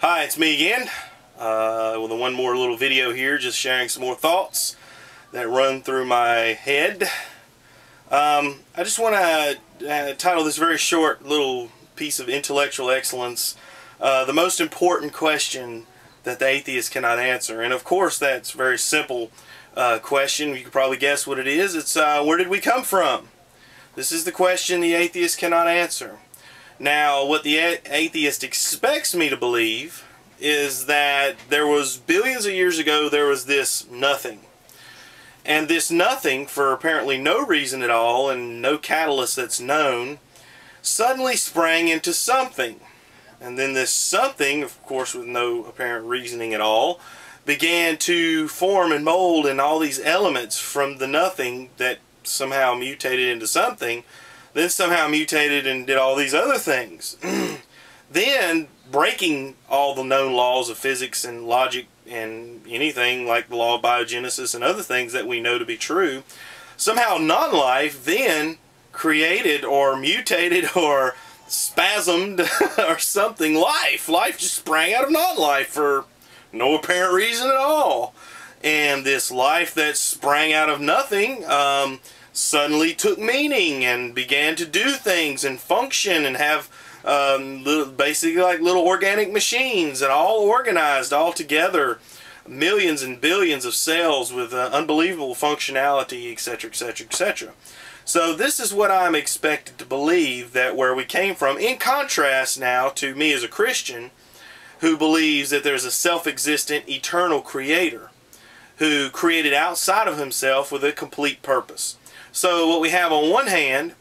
Hi, it's me again with one more little video here, just sharing some more thoughts that run through my head. I just want to title this very short little piece of intellectual excellence, the most important question that the atheist cannot answer. And of course that's a very simple question. You can probably guess what it is. It's where did we come from? This is the question the atheist cannot answer. Now, what the atheist expects me to believe is that there was billions of years ago, there was this nothing. And this nothing, for apparently no reason at all and no catalyst that's known, suddenly sprang into something. And then this something, of course with no apparent reasoning at all, began to form and mold in all these elements from the nothing that somehow mutated into something, then somehow mutated and did all these other things. Then, breaking all the known laws of physics and logic and anything like the law of biogenesis and other things that we know to be true, somehow non-life then created or mutated or spasmed or something life. Life just sprang out of non-life for no apparent reason at all. And this life that sprang out of nothing suddenly took meaning and began to do things and function and have basically like little organic machines and all organized all together, millions and billions of cells with unbelievable functionality, etc., etc., etc. So this is what I'm expected to believe, that where we came from, in contrast now to me as a Christian who believes that there's a self-existent eternal creator who created outside of himself with a complete purpose. So what we have on one hand,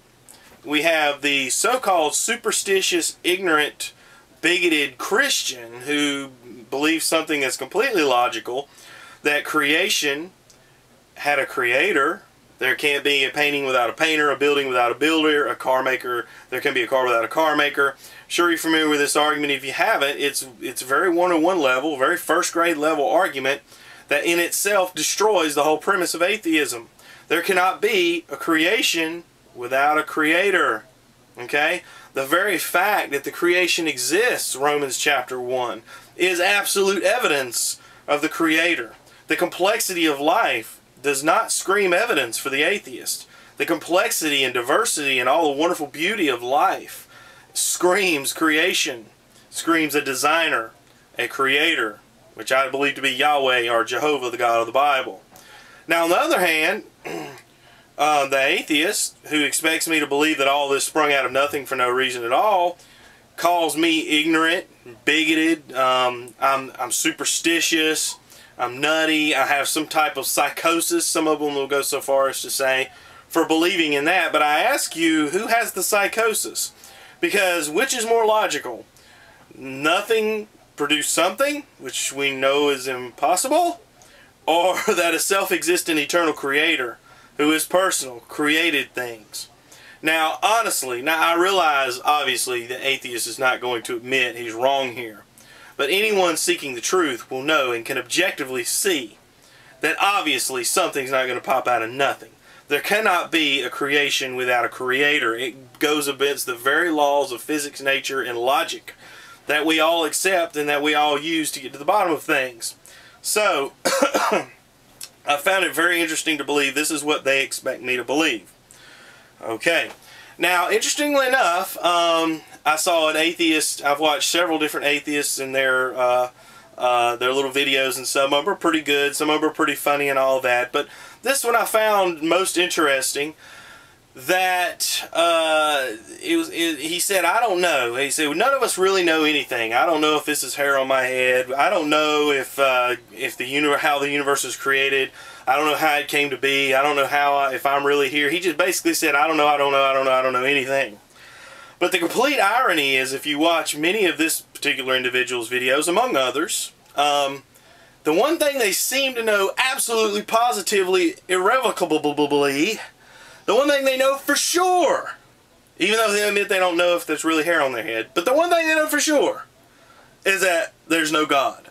we have the so-called superstitious, ignorant, bigoted Christian who believes something that's completely logical, that creation had a creator. There can't be a painting without a painter, a building without a builder, a car maker. There can be a car without a car maker. Sure, you're familiar with this argument. If you haven't, it's a very one-on-one level, very first-grade level argument that in itself destroys the whole premise of atheism. There cannot be a creation without a creator. Okay? The very fact that the creation exists, Romans chapter 1, is absolute evidence of the creator. The complexity of life does not scream evidence for the atheist. The complexity and diversity and all the wonderful beauty of life screams creation, screams a designer, a creator, which I believe to be Yahweh or Jehovah, the God of the Bible. Now, on the other hand, the atheist, who expects me to believe that all this sprung out of nothing for no reason at all, calls me ignorant, bigoted, I'm superstitious, I'm nutty, I have some type of psychosis, some of them will go so far as to say, for believing in that. But I ask you, who has the psychosis? Because which is more logical? Nothing produced something, which we know is impossible, or that a self-existent eternal creator who is personal created things? Now, honestly, I realize obviously the atheist is not going to admit he's wrong here, but anyone seeking the truth will know and can objectively see that obviously something's not going to pop out of nothing. There cannot be a creation without a creator. It goes against the very laws of physics, nature, and logic that we all accept and that we all use to get to the bottom of things. So, I found it very interesting to believe this is what they expect me to believe. Okay. Now, interestingly enough, I saw an atheist. I've watched several different atheists and their little videos, and some of them are pretty good, some of them are pretty funny and all that. But this one I found most interesting. That he said, I don't know. He said, none of us really know anything. I don't know if this is hair on my head. I don't know if how the universe was created. I don't know how it came to be. I don't know if I'm really here. He just basically said, I don't know, I don't know, I don't know, I don't know anything. But the complete irony is, if you watch many of this particular individual's videos, among others, the one thing they seem to know absolutely, positively, irrevocably, the one thing they know for sure, even though they admit they don't know if there's really hair on their head, but the one thing they know for sure is that there's no God.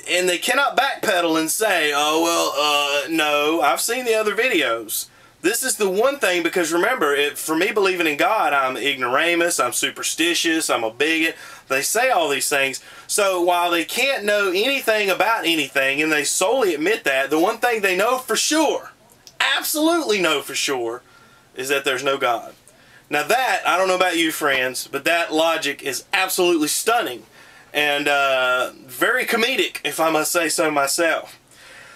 And they cannot backpedal and say, oh, well, no, I've seen the other videos. This is the one thing, because remember, for me believing in God, I'm ignoramus, I'm superstitious, I'm a bigot. They say all these things. So while they can't know anything about anything, and they solely admit that, the one thing they know for sure, absolutely know for sure, is that there's no God. Now that, I don't know about you friends, but that logic is absolutely stunning and very comedic, if I must say so myself.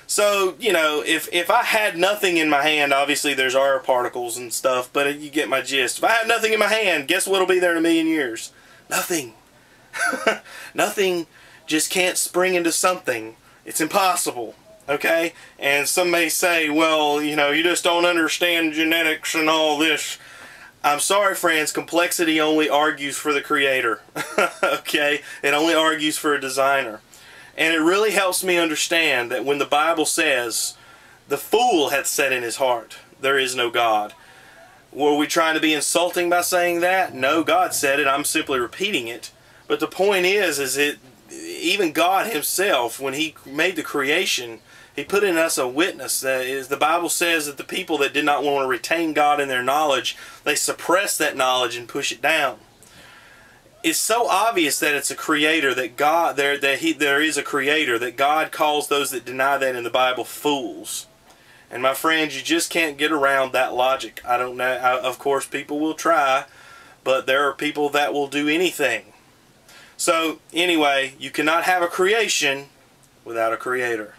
So, you know, if I had nothing in my hand, obviously there's air particles and stuff, but you get my gist. If I have nothing in my hand, guess what'll be there in a million years? Nothing. Nothing just can't spring into something. It's impossible, okay? And some may say, well, you know, you just don't understand genetics and all this. I'm sorry, friends, complexity only argues for the creator, okay? It only argues for a designer. And it really helps me understand that when the Bible says, the fool hath said in his heart, there is no God. Were we trying to be insulting by saying that? No, God said it. I'm simply repeating it. But the point is even God himself, when he made the creation, he put in us a witness. That is, the Bible says that the people that did not want to retain God in their knowledge, they suppress that knowledge and push it down. It's so obvious that it's a creator, that God, there is a creator, that God calls those that deny that in the Bible fools. And my friends, you just can't get around that logic. I don't know, of course people will try, but there are people that will do anything. So anyway, you cannot have a creation without a creator.